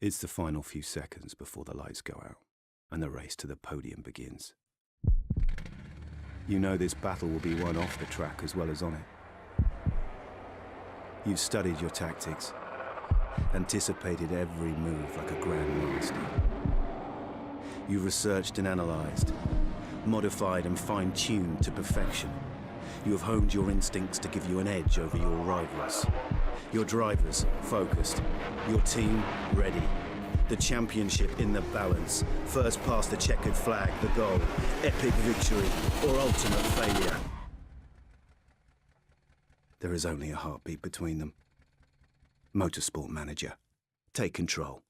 It's the final few seconds before the lights go out, and the race to the podium begins. You know this battle will be won off the track as well as on it. You've studied your tactics, anticipated every move like a grandmaster. You've researched and analyzed, modified and fine-tuned to perfection. You have honed your instincts to give you an edge over your rivals. Your drivers focused, your team ready. The championship in the balance. First past the checkered flag, the goal. Epic victory or ultimate failure. There is only a heartbeat between them. MotorSport Manager. Take control.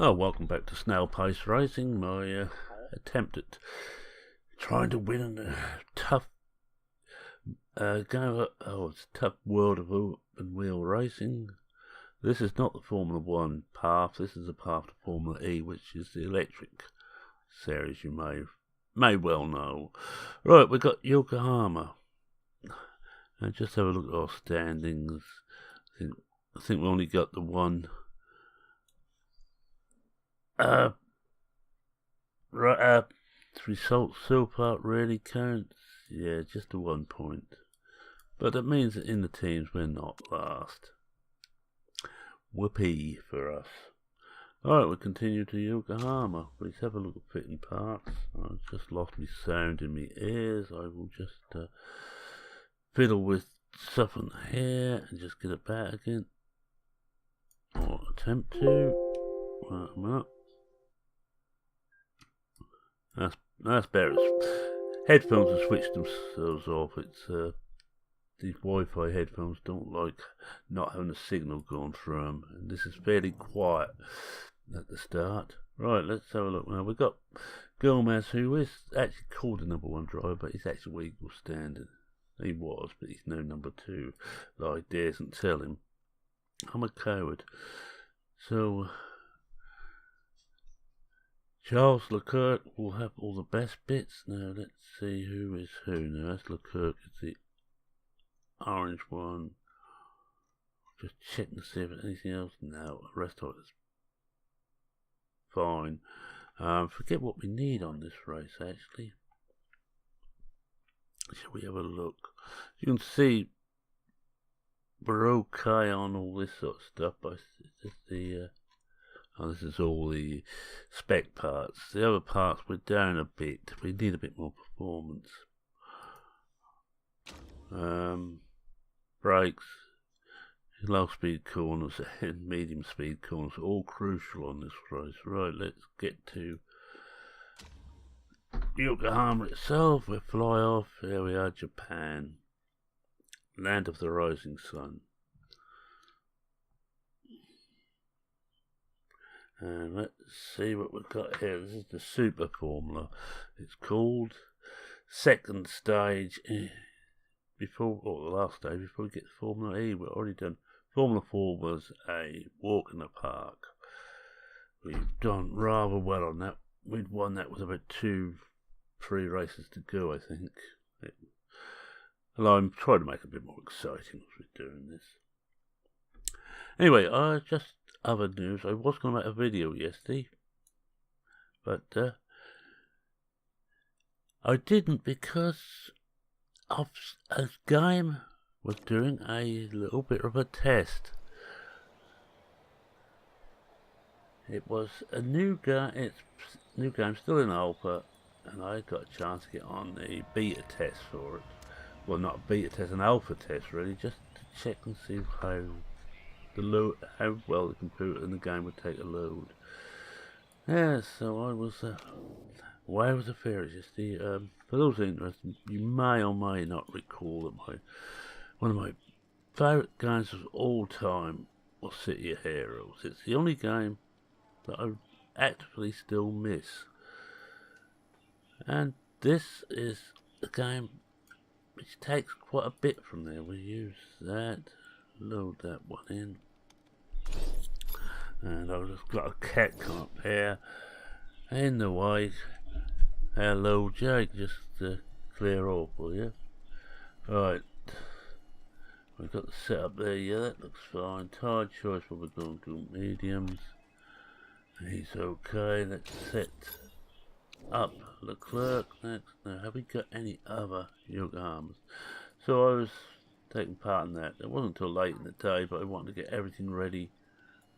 Oh, welcome back to Snail Pace Racing. My attempt at trying to win in a tough it's a tough world of open wheel racing. This is not the Formula 1 path. This is a path to Formula E, which is the electric series you may well know. Right, we've got Yokohama. And just have a look at our standings. I think we only got the one. Result so far really counts. Yeah, just a 1 point. But that means that in the teams we're not last. Whoopee for us. Alright, we'll continue to Yokohama. Let's have a look at fitting parts. I've just lost my sound in my ears. I will just fiddle with stuff on here and just get it back again. Or attempt to. Right, I'm up. That's better. Headphones have switched themselves off. It's these Wi-Fi headphones don't like not having a signal going through them, and this is fairly quiet at the start. Right, let's have a look now. We've got Gomez, who is actually called the #1 driver, but he's actually equal standard. He was, but he's now #2. Like, daresn't tell him. I'm a coward. So Charles Leclerc will have all the best bits. Now let's see who is who. Now that's Leclerc, is the orange one. Just checking to see if there's anything else. No, the rest of it is fine. Forget what we need on this race actually. Shall we have a look? You can see we're okay on all this sort of stuff, but it's just the this is all the spec parts. The other parts we're down a bit. We need a bit more performance. Brakes, low speed corners and medium speed corners are all crucial on this race. Right, let's get to Yokohama itself. We fly off. Here we are, Japan. Land of the rising sun. And let's see what we've got here. This is the Super Formula. It's called second stage before, or the last stage before we get to Formula E. We've already done Formula 4 was a walk in the park. We've done rather well on that. We'd won that with about 2-3 races to go, I think. Although I'm trying to make it a bit more exciting as we're doing this. Anyway, just other news. I was going to make a video yesterday, but I didn't because of a game was doing a little bit of a test. It was a new game. It's new game, still in alpha, and I got a chance to get on the beta test for it. Well, not a beta test, an alpha test really, just to check and see how well the computer and the game would take a load. Yeah, so I was away with the fairies yesterday. For those interested, you may or may not recall that one of my favourite games of all time was City of Heroes. It's the only game that I actively still miss. And this is a game which takes quite a bit from there. We use that, load that one in, and I've just got a cat come up here in the way. Hello, Jake. Just clear off, will you? Right. We've got the setup there. Yeah, that looks fine. Tire choice, we're going to mediums. He's okay. Let's set up Leclerc next. Now, have we got any other Yokohamas? So I was taking part in that. It wasn't until late in the day, but I wanted to get everything ready.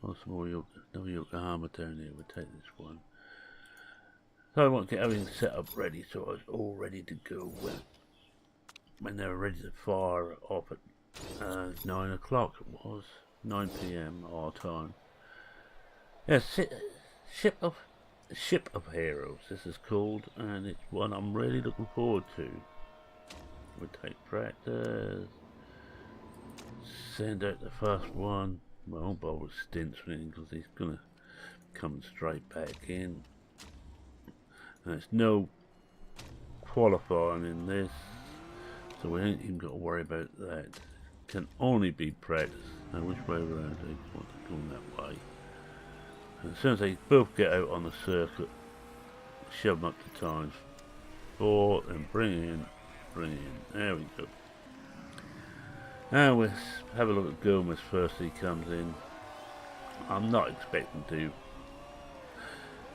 Oh, some more Yokohama down here. We'll take this one. So I want to get everything set up ready, so I was all ready to go when they were ready to fire off at 9 o'clock. It was 9 p.m. our time. Yes, Ship of Heroes, this is called, and it's one I'm really looking forward to. We take practice, send out the first one. Well, I won't bother with stints or anything because he's gonna come straight back in. And there's no qualifying in this, so we ain't even got to worry about that. Can only be practice. Now, which way around? They want to go that way. As soon as they both get out on the circuit, shove them up to times 4 and bring in. There we go. Now we'll have a look at Gomez first. He comes in. I'm not expecting to.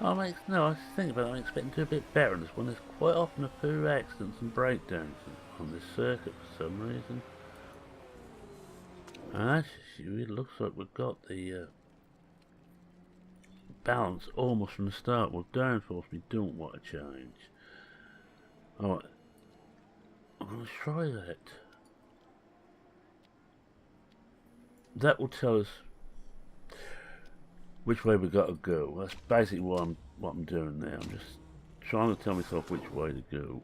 No, I was thinking about it. I'm expecting to do a bit better in this one. There's quite often a few accidents and breakdowns on this circuit for some reason. And actually, it looks like we've got the balance almost from the start. With downforce, we don't want to change. Alright, I'm going to try that. That will tell us which way we've got to go. That's basically what I'm doing now. I'm just trying to tell myself which way to go.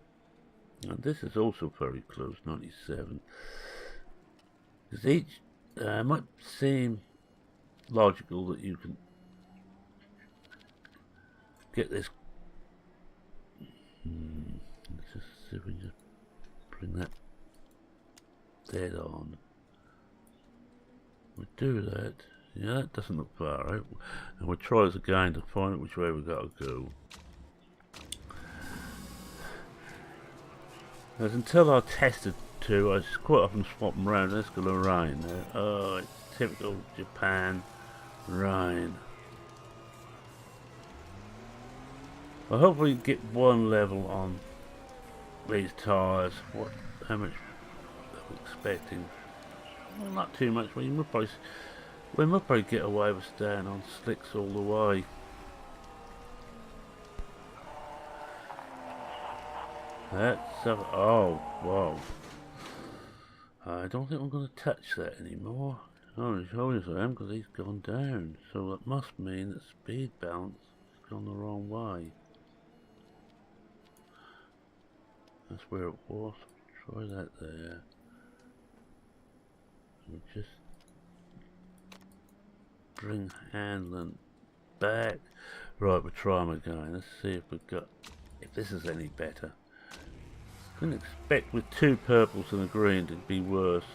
And this is also very close, 97. Because each might seem logical that you can get this. Let's just see if we can just bring that dead on. We do that. Yeah, that doesn't look far out. And we'll try this again to find out which way we've got to go. As until I tested two, I quite often swap them around. Let's go to rain now. Oh, it's typical Japan rain. I hope we get one level on these tyres. How much are we expecting? Well, not too much. We must probably get away with staying on slicks all the way. That's oh wow. I don't think I'm going to touch that anymore. Oh, yes I am, because he's gone down. So that must mean that speed balance has gone the wrong way. That's where it was. Try that there. We'll just bring handling back. Right, we'll try them again. Let's see if this is any better. Couldn't expect with 2 purples and a green to be worse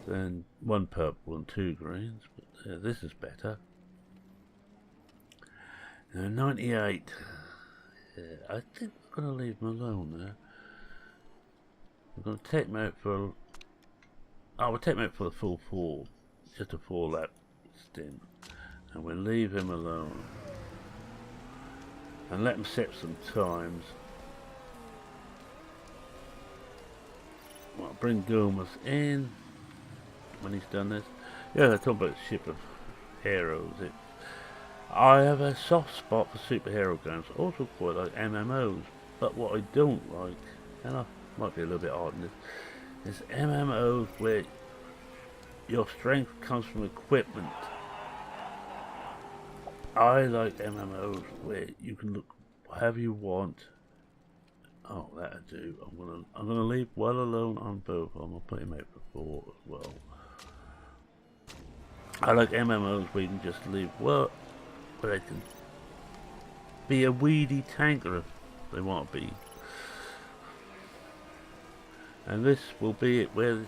than 1 purple and 2 greens, but this is better. Now 98. Yeah, I think we're going to leave him alone there. We're going to take him out for. We'll take him out for the full 4, just a 4 lap stint, and we'll leave him alone and let him set some times. I'll bring Gomez in when he's done this. Yeah, I talk about Ship of Heroes. I have a soft spot for superhero games. I also quite like MMOs, but what I don't like, and I might be a little bit hard in this, is MMOs where your strength comes from equipment. I like MMOs where you can look however you want. Oh, that'll do. I'm gonna leave well alone on both. I'm gonna put him out for 4 as well. I like MMOs where you can just leave well, where they can be a weedy tanker if they want to be. And this will be it where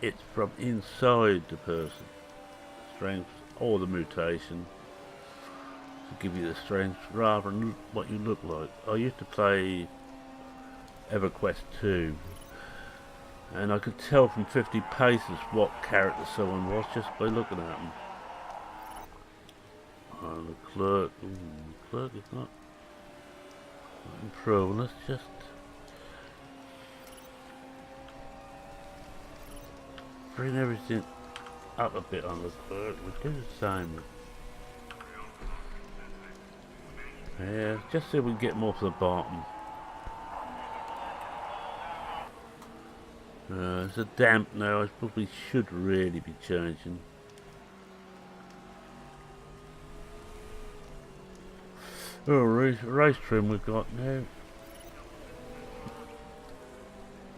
it's from inside the person. Strength or the mutation. to give you the strength rather than what you look like. I used to play EverQuest 2, and I could tell from 50 paces what character someone was just by looking at them. Oh, the clerk. Ooh, the clerk is not improving. Let's just bring everything up a bit on the clerk. We do the same. Yeah, just so we can get more to the bottom. It's a damp now. I probably should really be changing. Oh, race trim we've got now.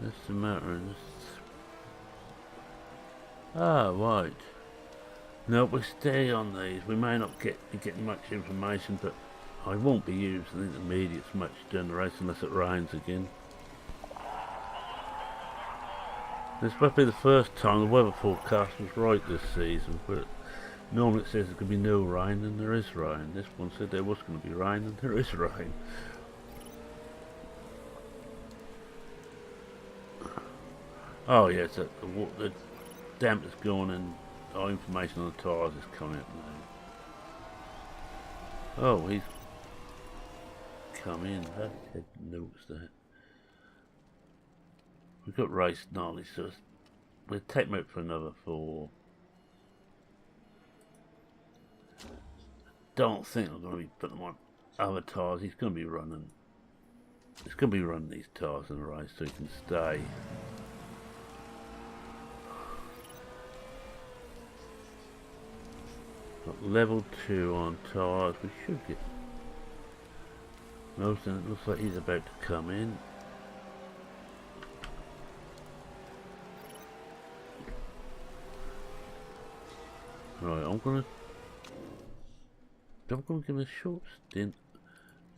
That's the matter. Ah, right. No, we stay on these. We may not be getting much information, but I won't be using intermediates much during the race unless it rains again. This might be the first time the weather forecast was right this season, but normally it says there's going to be no rain and there is rain. This one said there was going to be rain and there is rain. Oh yes, the damp is gone and our information on the tyres is coming up now. Oh, he's come in. I hadn't noticed that. We've got race knowledge, so we'll take him out for another 4. Don't think I'm going to be putting him on other tyres. He's going to be running. He's going to be running these tyres in the race so he can stay. Got level 2 on tyres. We should get most of it. Looks like he's about to come in. Right, I'm gonna give him a short stint,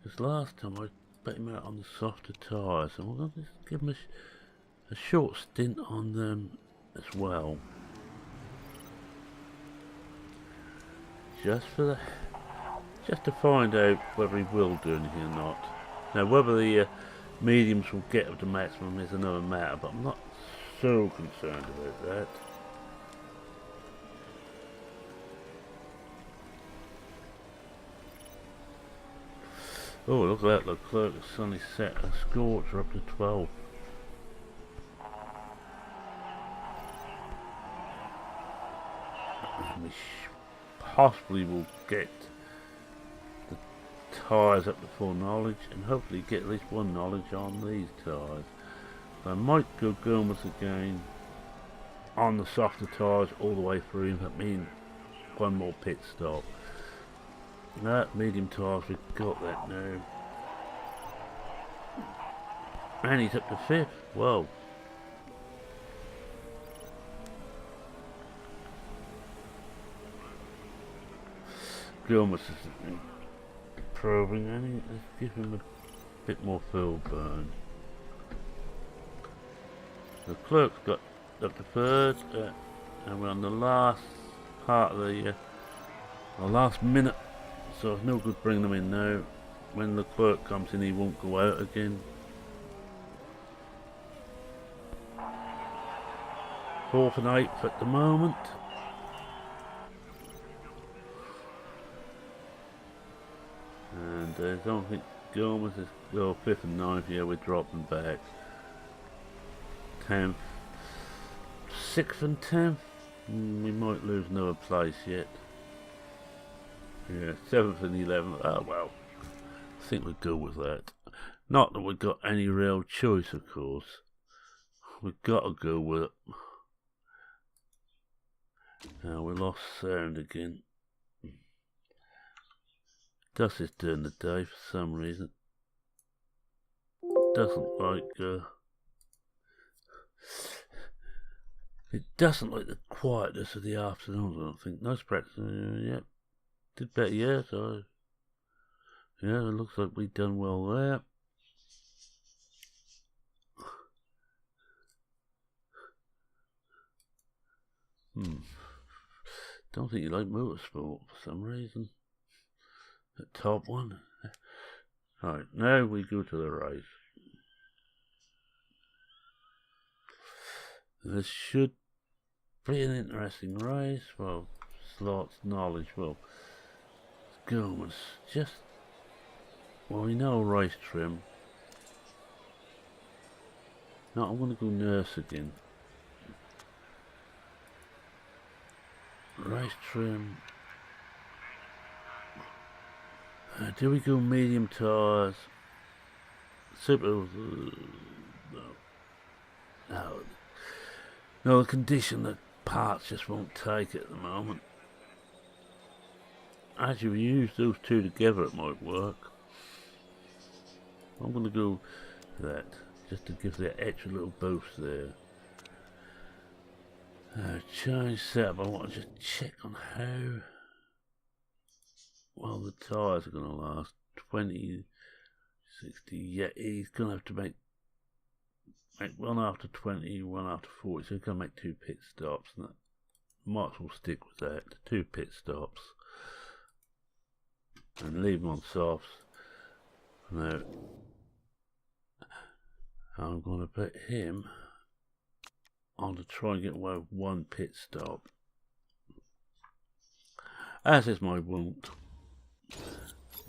because last time I put him out on the softer tyres, and we're gonna just give him a short stint on them as well, just to find out whether he will do anything or not. Now, whether the mediums will get up to maximum is another matter, but I'm not so concerned about that. Oh, look at that, the clerk has suddenly set a scorch up to 12. And we possibly will get the tyres up to full knowledge and hopefully get at least 1 knowledge on these tyres. I might go Gomez again on the softer tyres all the way through. That means 1 more pit stop. That medium tyres, we've got that now. And he's up to 5th. Whoa. Gomez is improving, and let's give him a bit more fuel burn. The clerk's got up to 3rd, and we're on the last part of the last minute. So it's no good bringing them in now. When the clerk comes in, he won't go out again. 4th and 8th at the moment. And I don't think Gomez is... Well, 5th and 9th, yeah, we're dropping back. 10th. 6th and 10th. We might lose another place yet. Yeah, 7th and 11th. Oh well, I think we'll go with that. Not that we've got any real choice, of course. We've got to go with it. Now we lost sound again. Dusty's doing the day for some reason. Doesn't like it doesn't like the quietness of the afternoons, I don't think. Nice practice. Yep. Did better, yeah, so yeah, it looks like we've done well there. Don't think you like motorsport for some reason. The top one. Right, now we go to the race. This should be an interesting race. Well, slots, knowledge. Well, let's go. It's just, well, we know race trim. No, I'm going to go nurse again. Race trim. Do we go medium tyres? Super. No. No, the condition that parts just won't take it at the moment. Actually, if we use those two together, it might work. I'm going to go that, just to give that extra little boost there. Change setup. I want to just check on how well the tyres are going to last. 20, 60. Yeah, he's going to have to make one after 20, one after 40. So he's going to make 2 pit stops. And that might as well stick with that. 2 pit stops. And leave him on softs. Now, I'm going to put him on to try and get away with 1 pit stop. As is my want.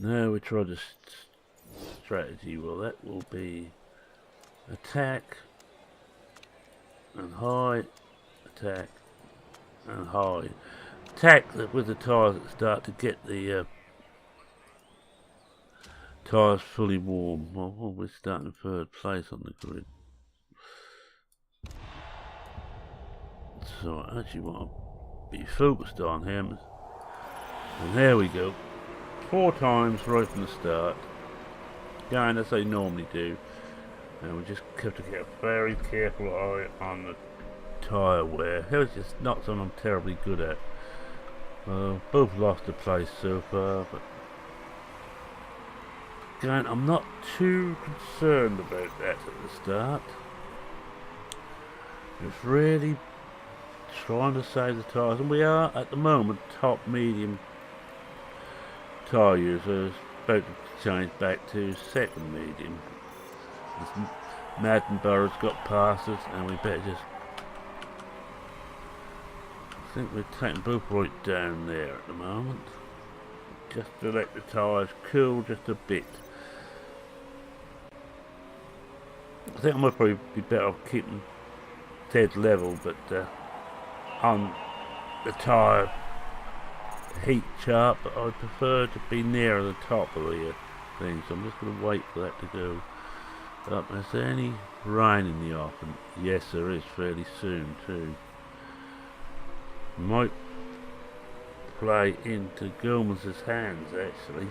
Now we try the strategy. Well, that will be attack and high, attack and high. Attack with the tyres at the start to get the tyres fully warm. Well, we're starting 3rd place on the grid. So I actually want to be focused on him. And there we go. 4 times right from the start. Going as they normally do. And we just have to get a very careful eye on the tyre wear. It was just not something I'm terribly good at. Both lost the place so far, but again, I'm not too concerned about that at the start. It's really trying to save the tyres, and we are at the moment top medium tyre users, about to change back to 2nd medium. Maddenborough's got past us, and we better just, I think we're taking both right down there at the moment, just to let the tyres cool just a bit. I think I might probably be better off keeping dead level, but on the tyre heat chart, but I prefer to be nearer the top of the thing, so I'm just going to wait for that to go up. Is there any rain in the offing? Yes, there is, fairly soon too. Might play into Gomez's hands actually.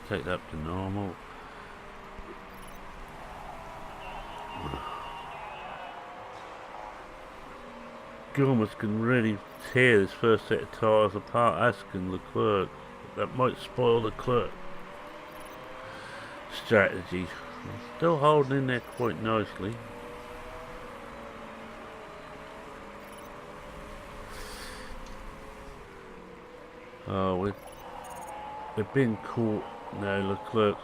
Take that up to normal. Gomez can really tear this first set of tyres apart, as can Leclerc. That might spoil Leclerc strategy. Still holding in there quite nicely. Oh, we've been caught now. Leclerc.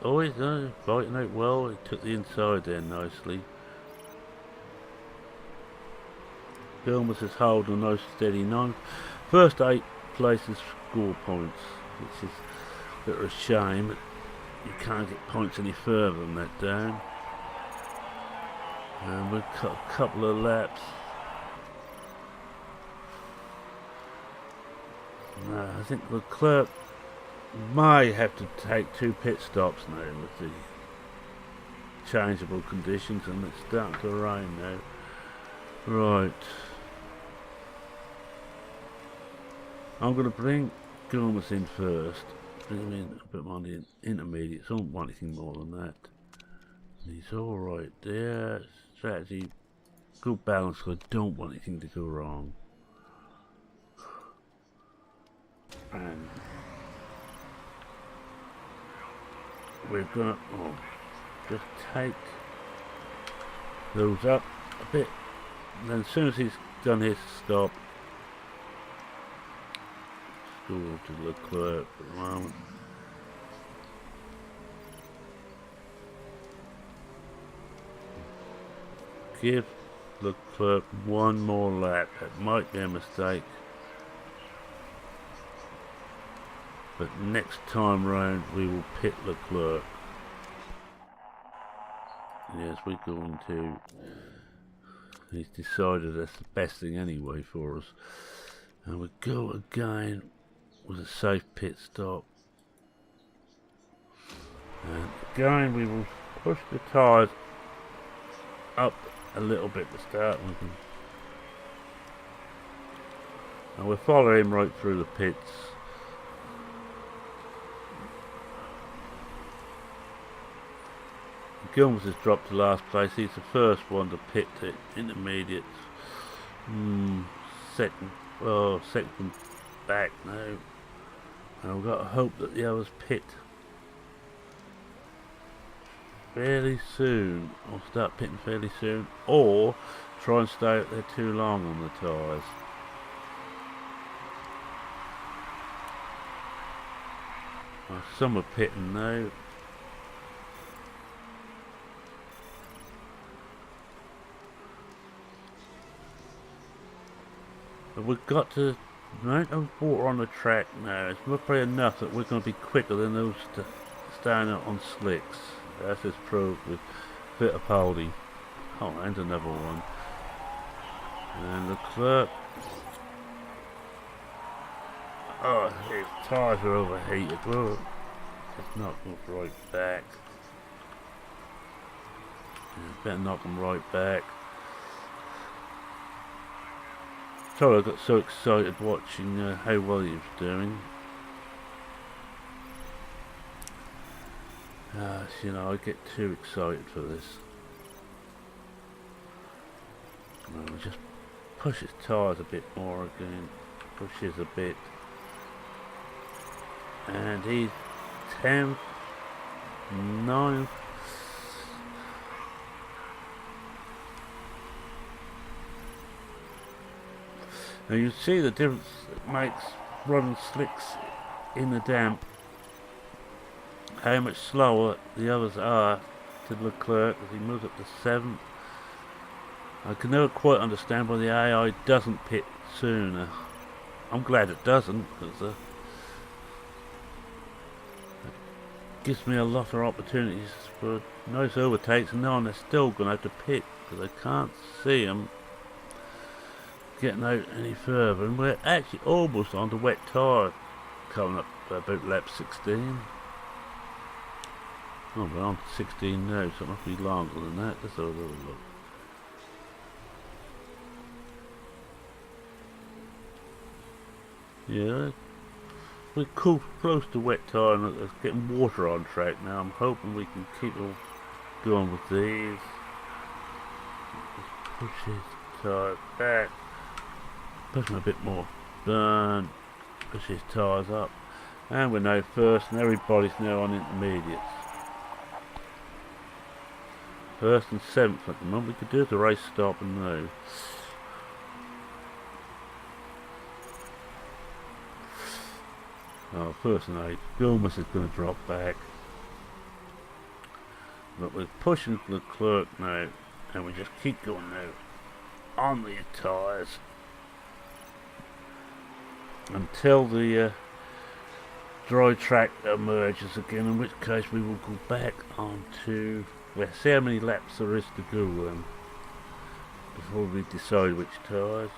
Oh, he's fighting out well. He took the inside there nicely. Gomez is holding a nice steady 9. First 8 places score points, which is a bit of a shame, but you can't get points any further than that down. And we've got a couple of laps. I think Leclerc may have to take 2 pit stops now with the changeable conditions, and it's starting to rain now. Right. I'm going to bring Gomez in first. Bring him in a bit more on the intermediates. I don't want anything more than that. He's alright there. Strategy. Good balance. I don't want anything to go wrong. And we're going to just take those up a bit. And then as soon as he's done his stop, go to Leclerc at the moment. Give Leclerc one more lap. It might be a mistake, but next time round we will pit Leclerc. Yes, we're going to. He's decided that's the best thing anyway for us. And we go again with a safe pit stop. And again we will push the tyres up a little bit to start with. And we'll follow him right through the pits. Gilmes has dropped to last place. He's the first one to pit the intermediates. Second back now. And we've got to hope that the others pit fairly soon, or start pitting fairly soon, or try and stay out there too long on the tyres. Well, some are pitting now. But we've got to the amount of water on the track now. It's probably enough that we're going to be quicker than those staying out on slicks. That's just proved with Fittipaldi. Oh, and another one. And Leclerc. Oh, his tyres are overheated. Well, let's knock them right back. Yeah, better knock them right back. Sorry, I got so excited watching how well he was doing. You know, I get too excited for this. We'll just push his tyres a bit more again. Pushes a bit. And he's 10th, 9th. Now you see the difference it makes running slicks in the damp. How much slower the others are to Leclerc as he moves up to 7th. I can never quite understand why the AI doesn't pit sooner. I'm glad it doesn't, because it gives me a lot of opportunities for nice overtakes, and now they're still going to have to pit because I can't see them getting out any further. And we're actually almost on the wet tyre coming up about lap 16. Oh, we're on 16 now, so it must be longer than that. Let's have a little look. Yeah, we're close to wet tyre and it's getting water on track now. I'm hoping we can keep on going with these. Just push his tyre back. Push him a bit more. Burn. Push his tyres up. And we're now first, and everybody's now on intermediates. First and 7th at the moment. We could do the race stop and now. Oh, first and 8th. Gilmes is going to drop back. But we're pushing Leclerc now, and we just keep going now on the tyres until the dry track emerges again, in which case we will go back onto. We'll see how many laps there is to go before we decide which tyres.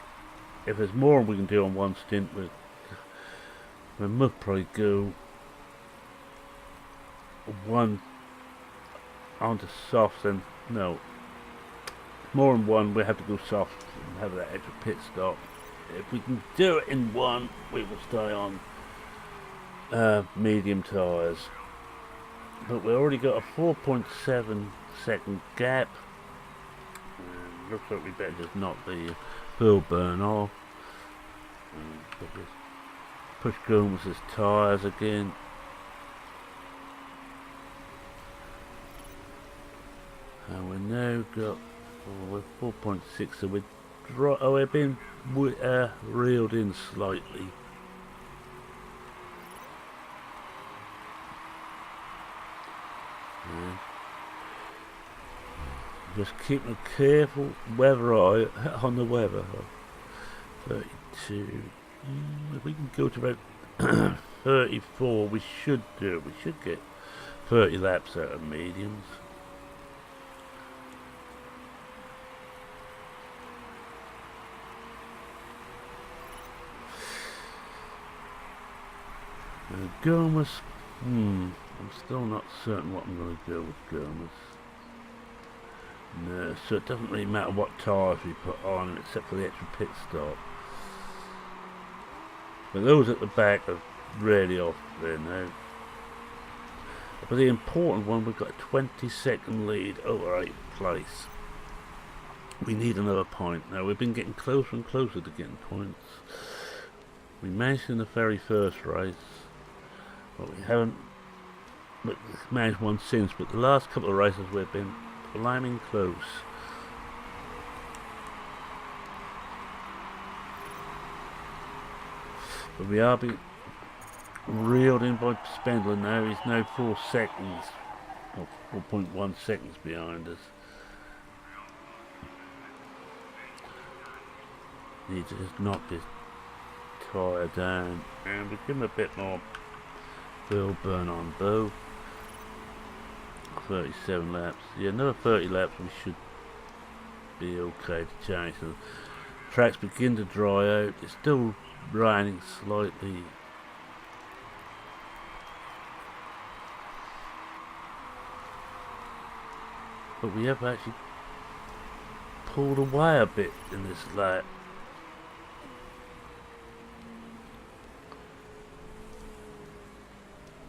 If there's more we can do on one stint, we must probably go one onto softs, and no, more than one we have to go soft and have that extra pit stop. If we can do it in one, we will stay on medium tyres. But we already got a 4.7 second gap. And looks like we better just knock the fuel burn off. Push Gilmes' tyres again. And we now got we're 4.6, so we're being reeled in slightly. And just keeping a careful weather eye on the weather. 32. If we can go to about 34, we should do it. We should get 30 laps out of mediums. Gomez, I'm still not certain what I'm going to do with Gomez. No, so it doesn't really matter what tyres we put on except for the extra pit stop. But those at the back are really off there now. But the important one, we've got a 20-second lead over 8th place. We need another point. Now we've been getting closer and closer to getting points. We managed in the very first race. But we haven't managed one since, but the last couple of races we've been bliming close. But we are being reeled in by Spindler now. He's now 4 seconds, or 4.1 seconds behind us. Need to just knock this tyre down and we give him a bit more fuel burn on both. 37 laps. Yeah, another 30 laps we should be okay to change. So the tracks begin to dry out. It's still raining slightly. But we have actually pulled away a bit in this lap.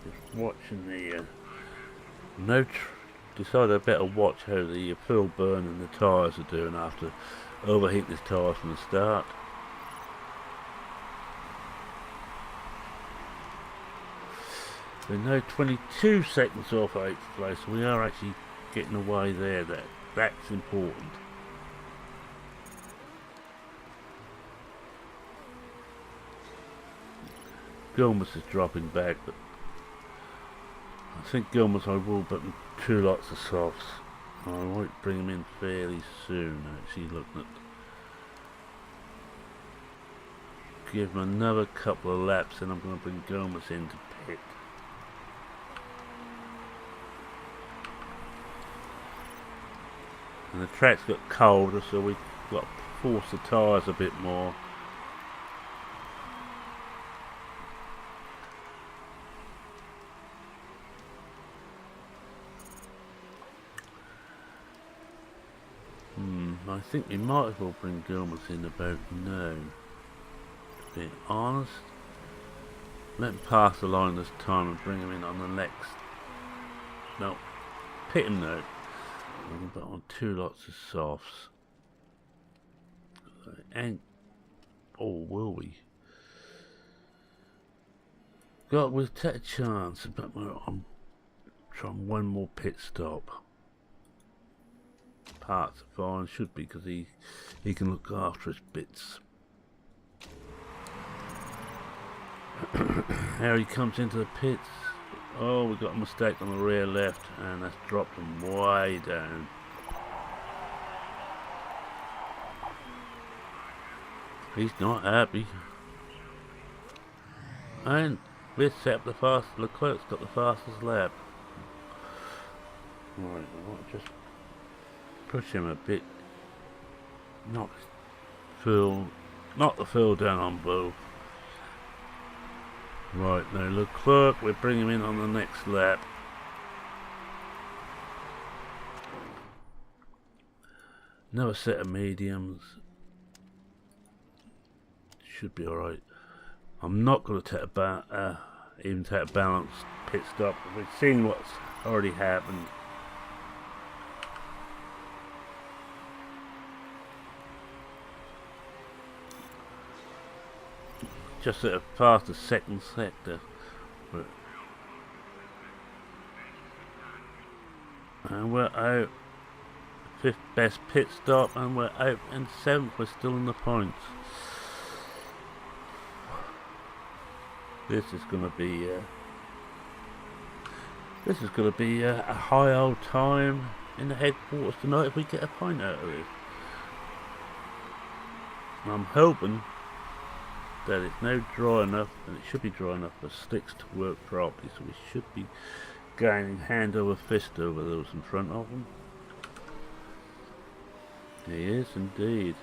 Just watching the decided I better watch how the fuel burn and the tyres are doing after overheating this tyre from the start. We're now 22 seconds off 8th place, so we are actually getting away there. That's important. Gomez is dropping back, but I think Gomez I will put 2 lots of softs. I might bring him in fairly soon, actually looking at. Give him another couple of laps and I'm going to bring Gomez into pit. And the track's got colder, so we've got to force the tyres a bit more. I think we might as well bring Gomez in about now. To be honest, let him pass the line this time and bring him in on the next. No, pit him now. We can put on 2 lots of softs. And oh, will we? God, we'll take a chance, but I'm trying one more pit stop. Parts are fine, should be, because he can look after his bits. Harry comes into the pits. Oh, we got a mistake on the rear left, and that's dropped him way down. He's not happy. And we're set the fastest. Leclerc's got the fastest lap. Right, I want to just push him a bit. Knock the fuel down on both. Right, now Leclerc, we'll bring him in on the next lap. Another set of mediums. Should be alright. I'm not going to take even take a balanced pit stop. We've seen what's already happened. Just at past the second sector. And we're out. 5th best pit stop, and we're out in 7th. We're still in the points. This is going to be This is going to be a high old time in the headquarters tonight if we get a pint out of this. And I'm hoping that it's now dry enough, and it should be dry enough for sticks to work properly, so we should be gaining hand over fist over those in front of them. He is indeed.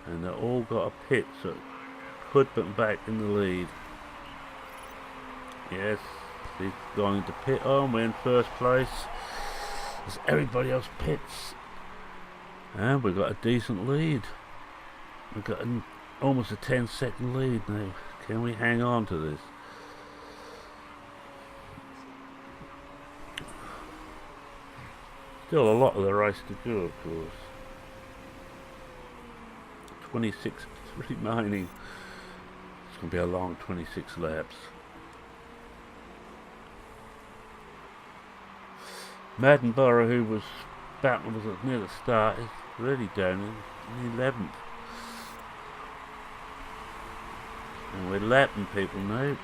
And they've all got a pit, so could put them back in the lead. Yes, he's going to pit on. We're in first place. As everybody else pits. And we've got a decent lead. We've got almost a 10-second lead now. Can we hang on to this? Still a lot of the race to go, of course. 26 remaining. It's going to be a long 26 laps. Maddenborough, who was battling was near the start, is really down in 11th. And we're lapping people now.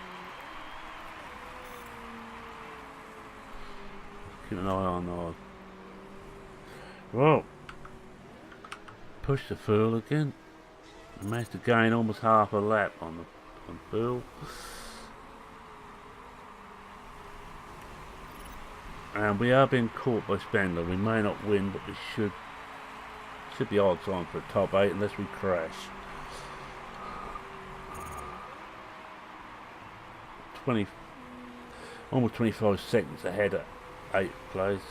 Keep an eye on our... Well, push the fuel again. We managed to gain almost half a lap on fuel. And we are being caught by Spengler. We may not win, but we should be odds on for a top 8 unless we crash. 20, almost 25 seconds ahead at 8th place.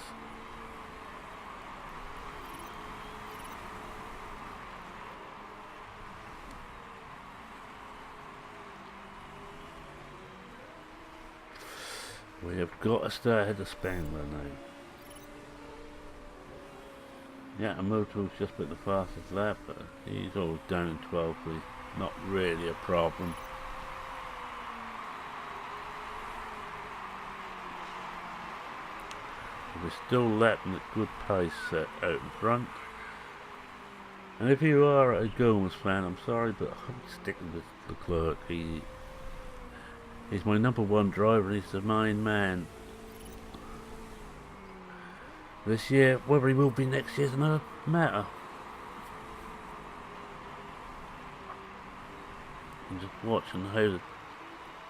We have got to stay ahead of Spengler now. Yeah, and Motor's just put the fastest lap, but he's all down in 12th, so he's not really a problem. We're still lapping at good pace out in front. And if you are a Gomez fan, I'm sorry, but I'm sticking with Leclerc. He's my #1 driver, and he's the main man. This year, whether he will be next year is another matter. I'm just watching how the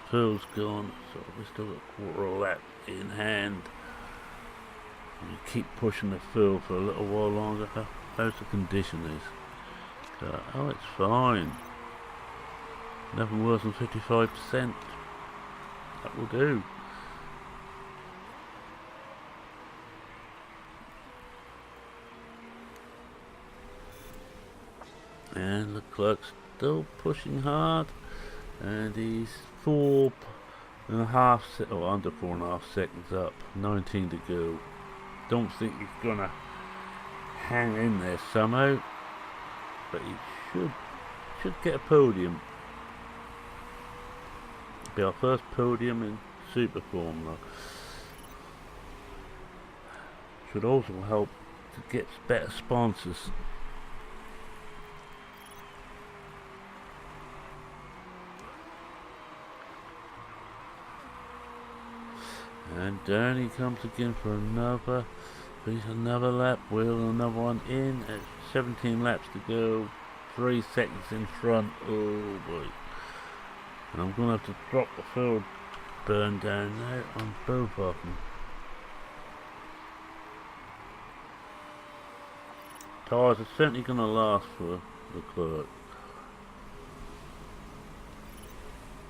fuel's gone, so we've still got a quarter of a lap in hand. And you keep pushing the fuel for a little while longer. How's the condition is? Oh, it's fine. Nothing worse than 55%. That will do. And Leclerc's still pushing hard, and he's 4.5 or under 4.5 seconds up. 19 to go. Don't think he's gonna hang in there somehow, but he should get a podium. Be our first podium in Super Formula. Should also help to get better sponsors. And down he comes again for another lap. Wheel another one in at 17 laps to go. 3 seconds in front. Oh boy. And I'm going to have to drop the fuel burn down now on both of them. Tyres are certainly going to last for Leclerc.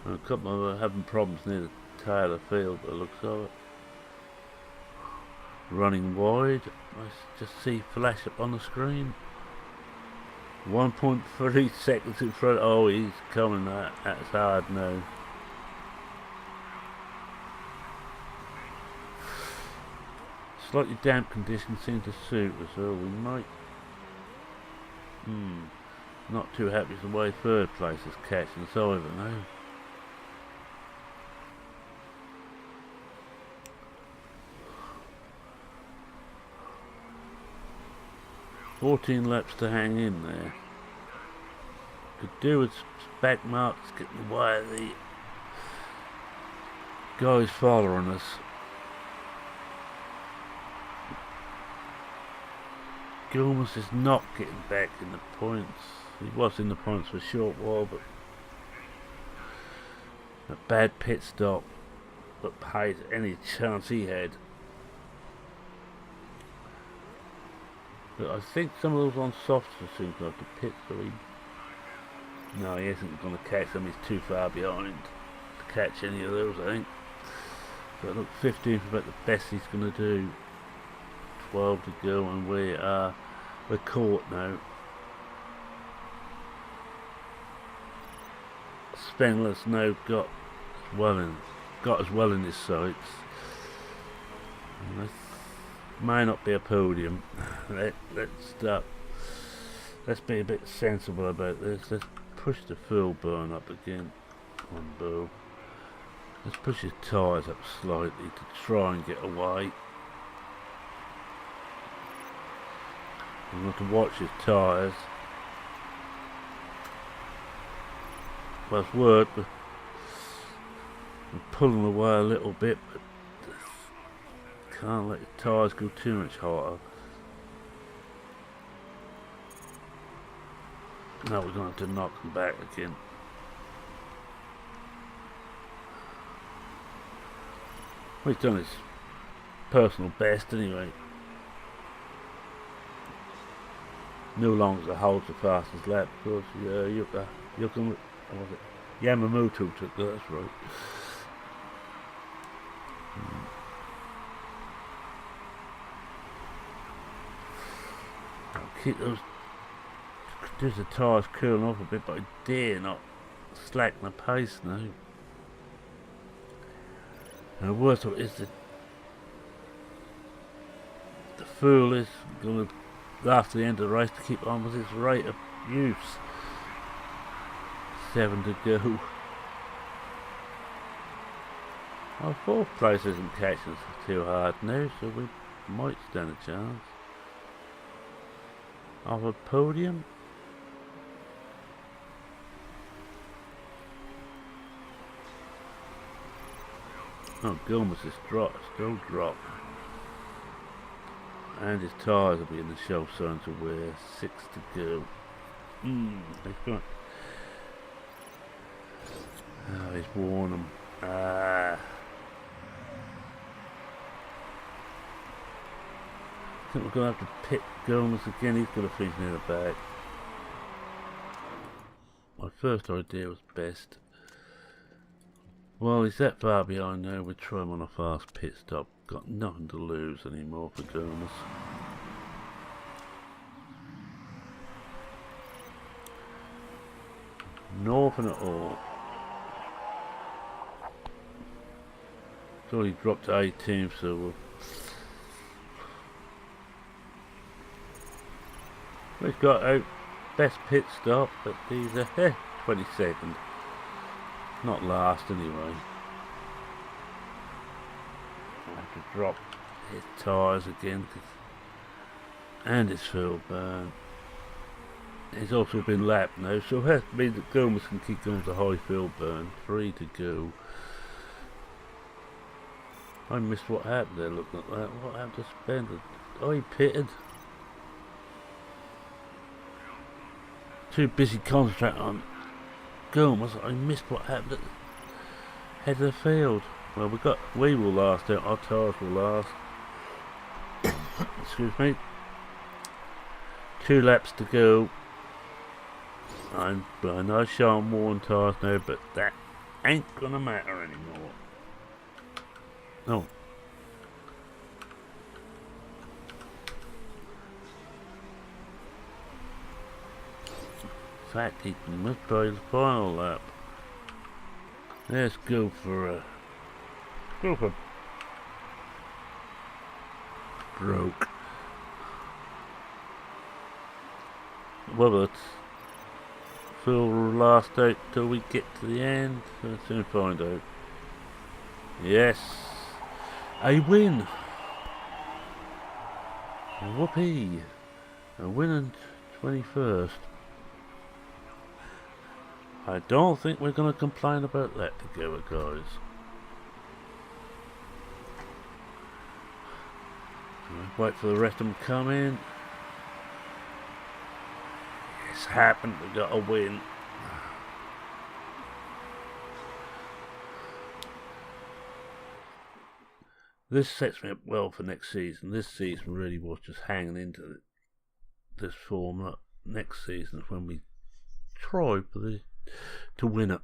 And a couple of them are having problems near the tail of the field, by the looks of it. Running wide. Let's just see flash up on the screen. 1.3 seconds in front. Oh, he's coming that's hard now. Slightly damp conditions seem to suit us, so we might not too happy with the way third place is catching us either now. $14 laps to hang in there. Could do with back marks getting away of the guys following us. Gilmas is not getting back in the points. He was in the points for a short while, but a bad pit stop that paid any chance he had. But I think some of those on softs seem to have to pit, so no, he isn't going to catch them. He's too far behind to catch any of those, I think. So look, 15 is about the best he's going to do. 12 to go, and we're caught now. Spengler's now got as well in his sights. May not be a podium. Let's be a bit sensible about this. Let's push the fuel burn up again on Bo. Let's push his tyres up slightly to try and get away. I'm going to watch his tyres. Well, it's worked, but I'm pulling away a little bit, but can't let the tyres go too much hotter. Now we're going to have to knock them back again. Well, he's done his personal best anyway. No longer holds the fastest lap because Yamamoto took that, that's right. I'll keep those the tyres cooling off a bit, but I dare not slacken the pace now. And the worst of it is that the fuel is going to, after the end of the race, to keep on with its rate of use. 7 to go. Our fourth place isn't catching us too hard now, so we might stand a chance of a podium. Oh, Gilmas is still dropped. And his tyres will be in the shelf zone to wear. 6 to go. They've got. Oh, he's worn them. I think we're going to have to pit Gilmas again. He's going to finish near the back. My first idea was best. Well, he's that far behind now. We'll try him on a fast pit stop. Got nothing to lose anymore for Gilmas. Nothing at all. So he dropped to 18th, so we've got our best pit stop, but he's 22nd. Not last anyway. I have to drop his tyres again, and his fuel burn. He's also been lapped now, so it has to mean that Gilmas can keep going to high fuel burn. 3 to go. I missed what happened there looking at that. What happened to Spender? Oh, he pitted. Too busy concentrating on Gilmas. I missed what happened at the head of the field. Well, we will last out. Our tyres will last. Excuse me. 2 laps to go. I know Sean worn tyres now, but that ain't gonna matter anymore. No. In fact, he must try the final lap. Let's go for broke. Well, it's full last out till we get to the end. We'll soon find out. Yes, a win. Whoopee! A win in 21st. I don't think we're going to complain about that together, guys. Wait for the rest of them to come in. happened, we got a win. This sets me up well for next season. This season really was just hanging into this formula. Next season is when we try to win it.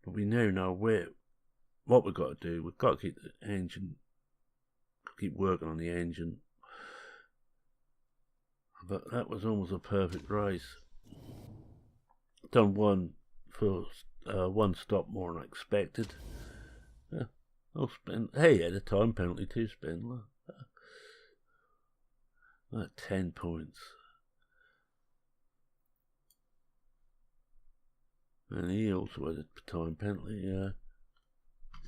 But we now know what we've got to do. We've got to keep the engine, keep working on the engine. But that was almost a perfect race. Done one stop more than I expected. Yeah, I'll spin. Hey, at a time penalty to spin. Look, 10 points. And he also had a time penalty.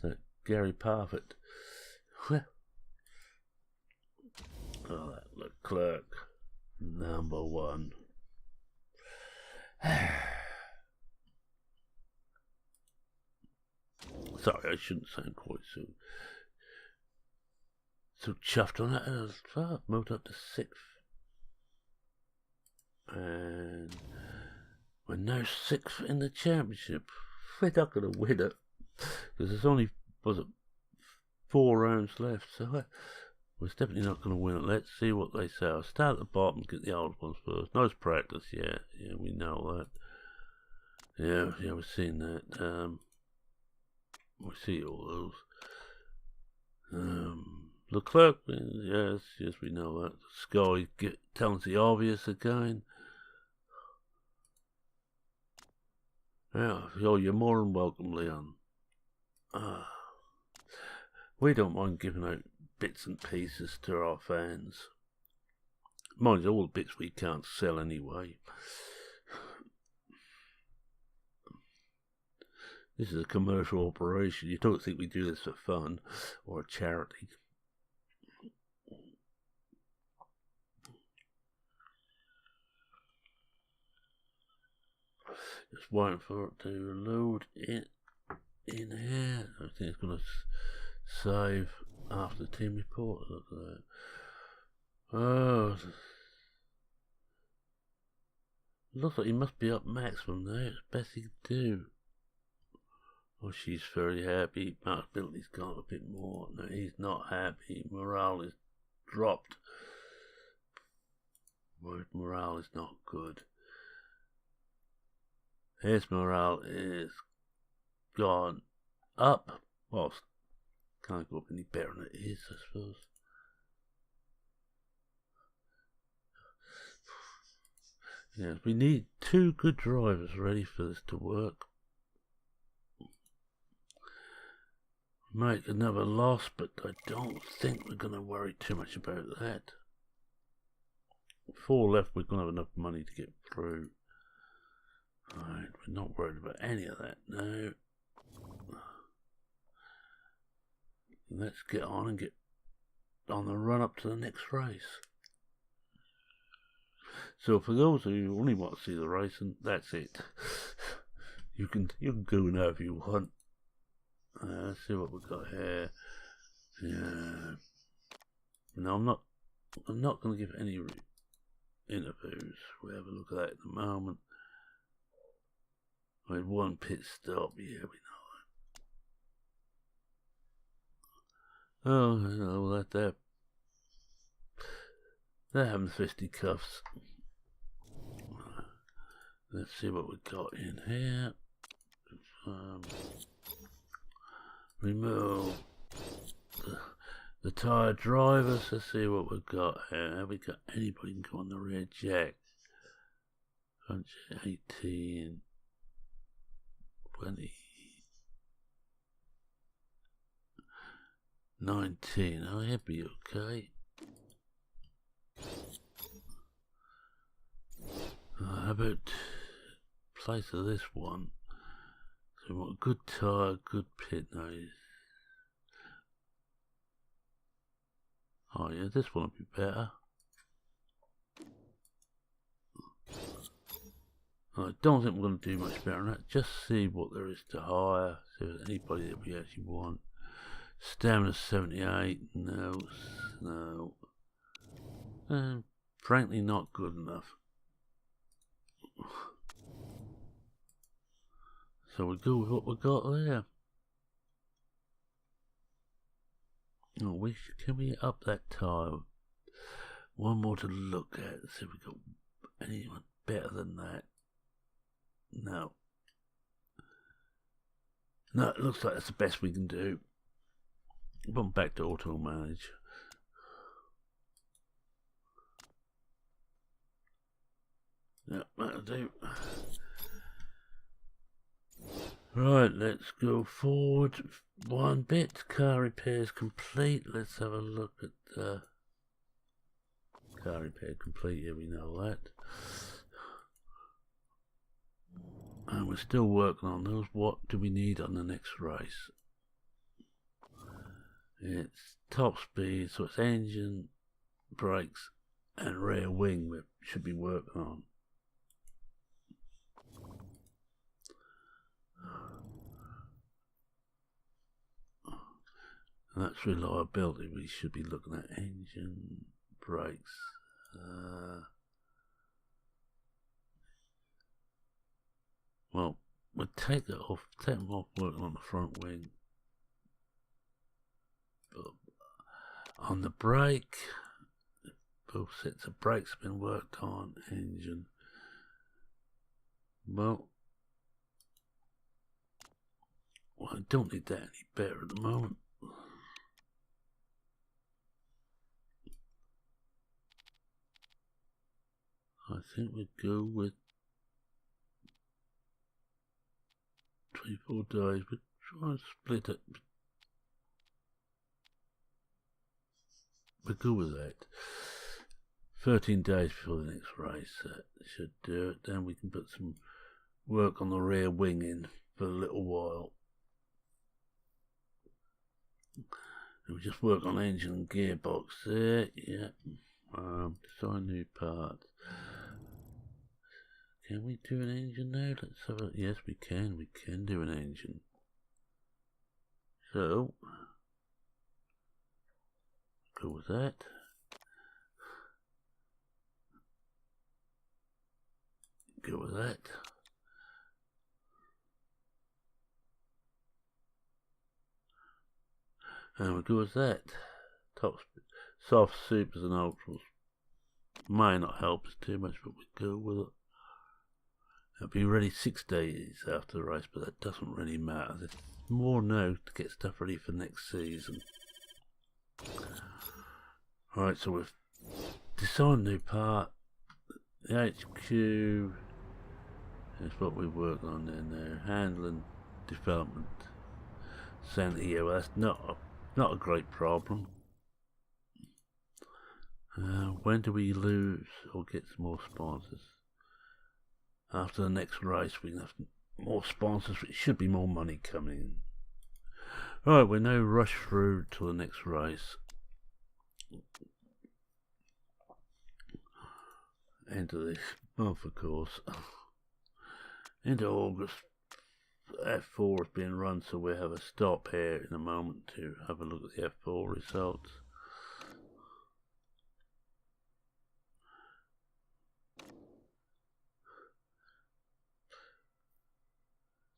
That Gary Parfitt. Oh, that Leclerc, number 1. Sorry, I shouldn't sound quite so chuffed on that. I've moved up to 6th. And we're now 6th in the championship. We're not going to win it, because there's only, 4 rounds left, so we're definitely not going to win it. Let's see what they say. I'll start at the bottom, get the old ones first. Nice practice, yeah, we know that. Yeah, we've seen that. We see all those. Leclerc, yes, we know that. Sky telling us the obvious again. Yeah, you're more than welcome, Leon. We don't mind giving out bits and pieces to our fans. Mind you, all the bits we can't sell anyway. This is a commercial operation. You don't think we do this for fun or a charity. Just waiting for it to load in here. I think it's going to save after the team report. Look at that. Oh, looks like he must be up maximum there. It's best he can do. Oh, she's very happy. Markability's gone a bit more. No, he's not happy. Morale is dropped. Morale is not good. His morale is gone up. Well, can't go up any better than it is, I suppose. Yes, we need 2 good drivers ready for this to work. Make another loss, but I don't think we're going to worry too much about that. 4 left, we're going to have enough money to get through. Alright, we're not worried about any of that now. Let's get on and get on the run up to the next race. So for those who only want to see the racing, that's it. You can go now if you want. Let's see what we've got here. Yeah. No, I'm not going to give any interviews. We'll have a look at that in a moment. I had 1 pit stop. Yeah, we know that. Oh, no, that having fisticuffs. Let's see what we've got in here. Remove the tyre drivers. Let's see what we've got here. Have we got anybody can go on the red jack? 18, 20, 19. Oh, he'll be okay. How about place of this one? So we want a good tyre, good pit nose. Oh yeah, this one will be better. I don't think we're going to do much better than that. Just see what there is to hire. See if there's anybody that we actually want. Stamina 78. No. Frankly, not good enough. So we go with what we got there. Oh, can we up that tire? One more to look at. See if we got anyone better than that. No. No, it looks like that's the best we can do. Bump back to Auto Manager. Yeah, that'll do. Right, let's go forward one bit. Car repairs complete. Let's have a look at car repair complete. Yeah, we know that. And we're still working on those. What do we need on the next race? It's top speed, so it's engine, brakes, and rear wing we should be working on. And that's reliability. We should be looking at engine, brakes. Well, we'll take them off working on the front wing. But on the brake, both sets of brakes have been worked on. Engine. Well, I don't need that any better at the moment. I think we'd go with 3-4 days. We'd try and split it. We'll go with that. 13 days before the next race. That should do it. Then we can put some work on the rear wing in for a little while. And we just work on engine and gearbox there. Yeah. Design new parts. Can we do an engine now? Let's have a... Yes, we can. We can do an engine. So, go with that. Go with that. And we'll go with that. Top speed. Soft supers and ultras. May not help us too much, but we go with it. It'll be ready 6 days after the race, but that doesn't really matter. There's more now to get stuff ready for next season. Alright, so we've designed a new part. The HQ is what we're working on in there. Handling, development, center here. Well, that's not a great problem. When do we lose or get some more sponsors? After the next race, we can have more sponsors. It should be more money coming in. Right, we're now rushed through to the next race. Into this month, of course. Into August. F4 is being run, so we'll have a stop here in a moment to have a look at the F4 results.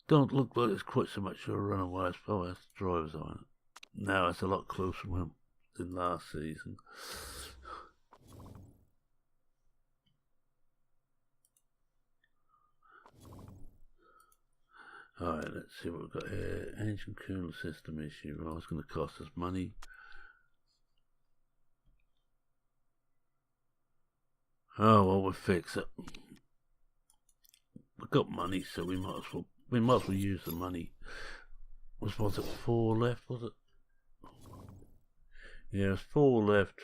Don't look like it's quite so much of a runaway as far as drivers on it. Now it's a lot closer than last season. Alright, let's see what we've got here. Engine cooling system issue. Well, it's going to cost us money. Oh, well, we'll fix it. We've got money, so we might as well use the money. Was it 4 left, was it? Yeah, it's 4 left.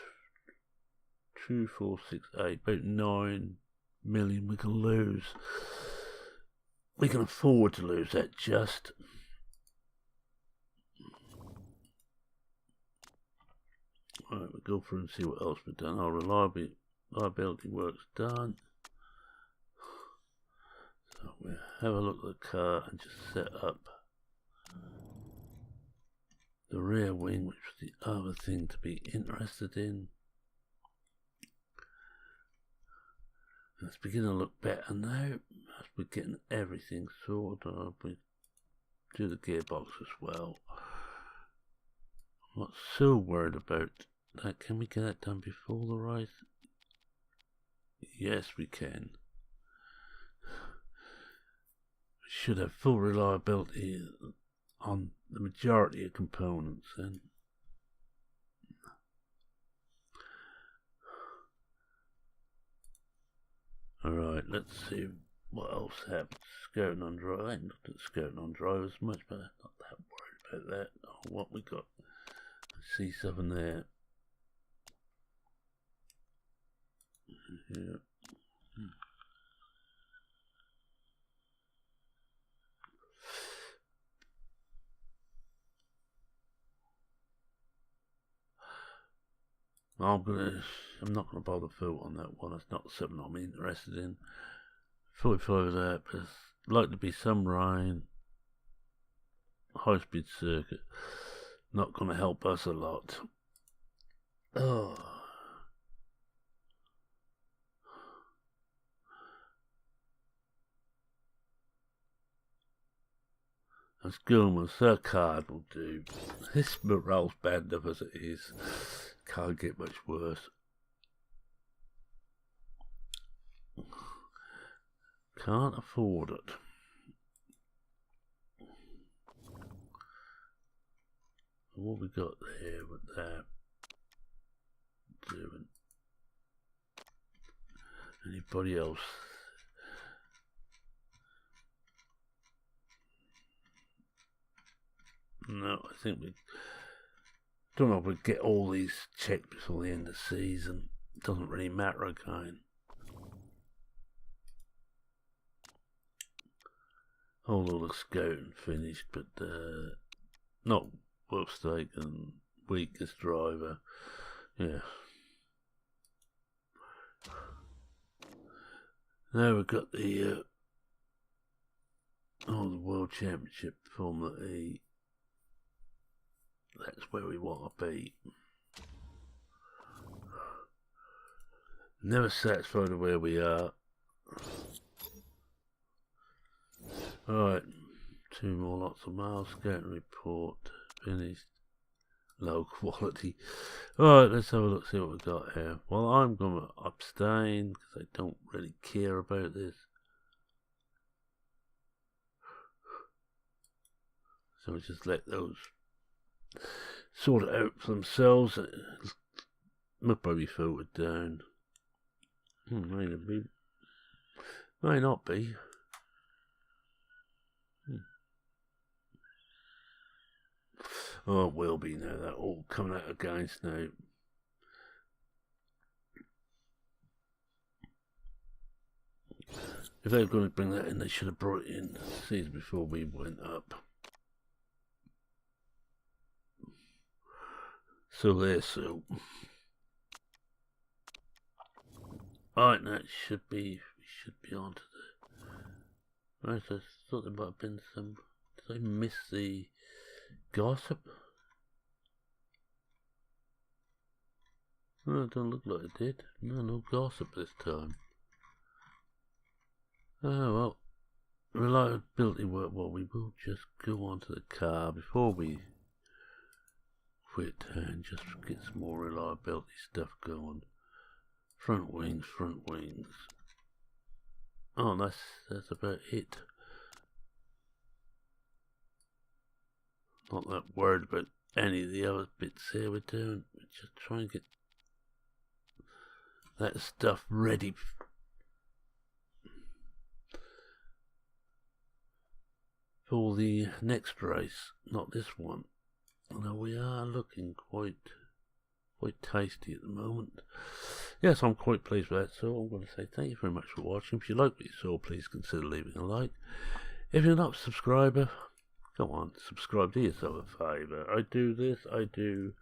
2, 4, 6, 8. About 9 million we can lose. We can afford to lose that just. Alright, we'll go through and see what else we've done. Our reliability work's done. So we'll have a look at the car and just set up the rear wing, which was the other thing to be interested in. It's beginning to look better now. As we're getting everything sorted out. We do the gearbox as well. I'm not so worried about that. Can we get that done before the race? Yes, we can. We should have full reliability on the majority of components then. Alright, let's see what else happens. Scouting on drive. I ain't looked at scouting on drive as much, but I'm not that worried about that. Oh, what we got. I see something there. Yeah. I'm not gonna bother Phil on that one. It's not something I'm interested in. 45 of that, but there's likely to be some rain. High-speed circuit. Not gonna help us a lot. Oh. Let's go with that card will do. This morale's bad enough as it is. Can't get much worse. Can't afford it. What we got there with that? Doing anybody else? No, I think we don't know if we get all these checked before the end of the season. It doesn't really matter again. Whole lot of scouting finished, but not worth taking. Weakest driver, yeah. Now we've got the the World Championship Formula E. That's where we want to be. Never satisfied with where we are. Alright, 2 more lots of miles. Scouting report finished. Low quality. Alright, let's have a look, see what we've got here. Well, I'm going to abstain because I don't really care about this. So we just let those sort it out for themselves. Might probably filtered down. May not be. Oh, it will be now. That all coming out against now. If they were going to bring that in, they should have brought it in the season before we went up. So there, so. Alright, that should be, we should be on to the. Right, so I thought there might have been some. Did I miss the gossip? No, it don't look like it did. No gossip this time. Oh well. Reliability work. Well, we will just go on to the car before we quit and just get some more reliability stuff going. Front wings. Oh, that's about it. Not that worried about any of the other bits here we're doing. We're just trying to get that stuff ready for the next race, not this one. Although we are looking quite tasty at the moment. Yes, I'm quite pleased with that, so I'm going to say thank you very much for watching. If you like what you saw, please consider leaving a like. If you're not a subscriber, go on, subscribe, do yourself a favour. I do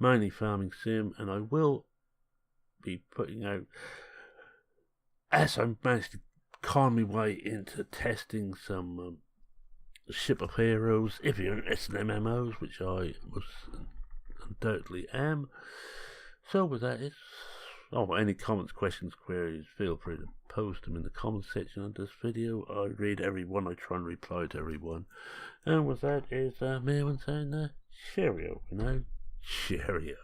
mainly farming sim, and I will be putting out, as I managed to con my way into testing some Ship of Heroes, if you're interested in MMOs, which I undoubtedly am. So with that, any comments, questions, queries, feel free to post them in the comment section of this video. I read everyone, I try and reply to everyone. And with that is me saying cheerio, cheerio.